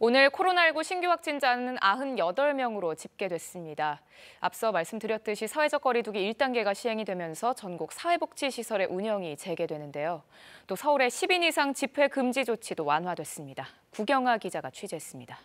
오늘 코로나19 신규 확진자는 98명으로 집계됐습니다. 앞서 말씀드렸듯이 사회적 거리두기 1단계가 시행이 되면서 전국 사회복지시설의 운영이 재개되는데요. 또 서울의 10인 이상 집회 금지 조치도 완화됐습니다. 구경아 기자가 취재했습니다.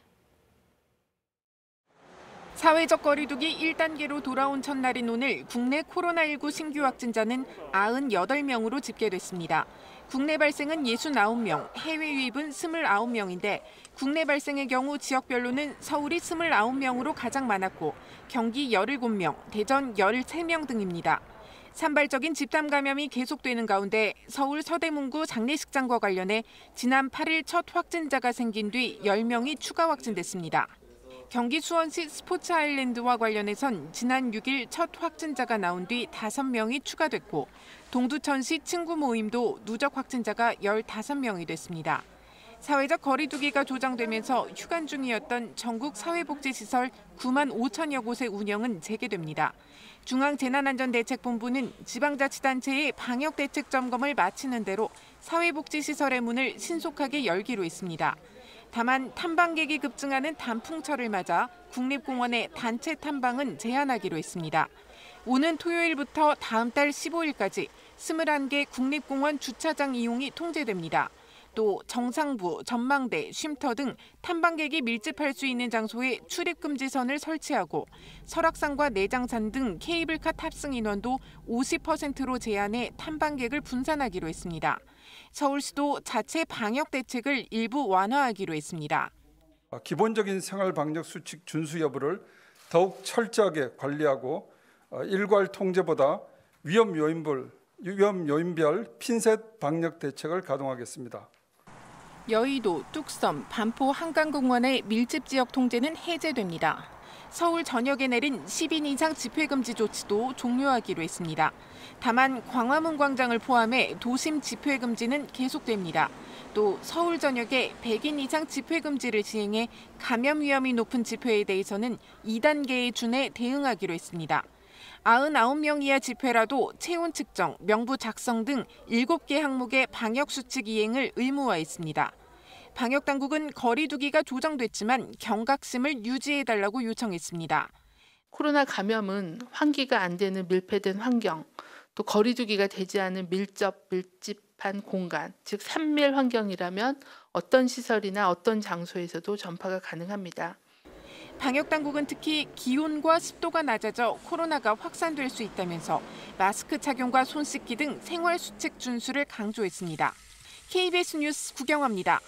사회적 거리두기 1단계로 돌아온 첫날인 오늘 국내 코로나19 신규 확진자는 98명으로 집계됐습니다. 국내 발생은 69명, 해외 유입은 29명인데 국내 발생의 경우 지역별로는 서울이 29명으로 가장 많았고 경기 17명, 대전 13명 등입니다. 산발적인 집단 감염이 계속되는 가운데 서울 서대문구 장례식장과 관련해 지난 8일 첫 확진자가 생긴 뒤 10명이 추가 확진됐습니다. 경기 수원시 스포츠 아일랜드와 관련해선 지난 6일 첫 확진자가 나온 뒤 5명이 추가됐고 동두천시 친구 모임도 누적 확진자가 15명이 됐습니다. 사회적 거리두기가 조장되면서 휴관 중이었던 전국 사회복지시설 9만 5천여 곳의 운영은 재개됩니다. 중앙재난안전대책본부는 지방자치단체의 방역대책 점검을 마치는 대로 사회복지시설의 문을 신속하게 열기로 했습니다. 다만 탐방객이 급증하는 단풍철을 맞아 국립공원의 단체 탐방은 제한하기로 했습니다. 오는 토요일부터 다음 달 15일까지 21개 국립공원 주차장 이용이 통제됩니다. 또 정상부, 전망대, 쉼터 등 탐방객이 밀집할 수 있는 장소에 출입금지선을 설치하고 설악산과 내장산 등 케이블카 탑승 인원도 50%로 제한해 탐방객을 분산하기로 했습니다. 서울시도 자체 방역 대책을 일부 완화하기로 했습니다. 기본적인 생활 방역 수칙 준수 여부를 더욱 철저하게 관리하고 일괄 통제보다 위험 요인별 핀셋 방역 대책을 가동하겠습니다. 여의도, 뚝섬, 반포 한강공원의 밀집 지역 통제는 해제됩니다. 서울 전역에 내린 10인 이상 집회 금지 조치도 종료하기로 했습니다. 다만 광화문 광장을 포함해 도심 집회 금지는 계속됩니다. 또 서울 전역에 100인 이상 집회 금지를 시행해 감염 위험이 높은 집회에 대해서는 2단계에 준해 대응하기로 했습니다. 99명 이하 집회라도 체온 측정, 명부 작성 등 7개 항목의 방역 수칙 이행을 의무화했습니다. 방역당국은 거리두기가 조정됐지만 경각심을 유지해달라고 요청했습니다. 코로나 감염은 환기가 안 되는 밀폐된 환경, 또 거리두기가 되지 않은 밀집한 공간, 즉 산밀 환경이라면 어떤 시설이나 어떤 장소에서도 전파가 가능합니다. 방역당국은 특히 기온과 습도가 낮아져 코로나가 확산될 수 있다면서 마스크 착용과 손 씻기 등 생활수칙 준수를 강조했습니다. KBS 뉴스 구경아입니다.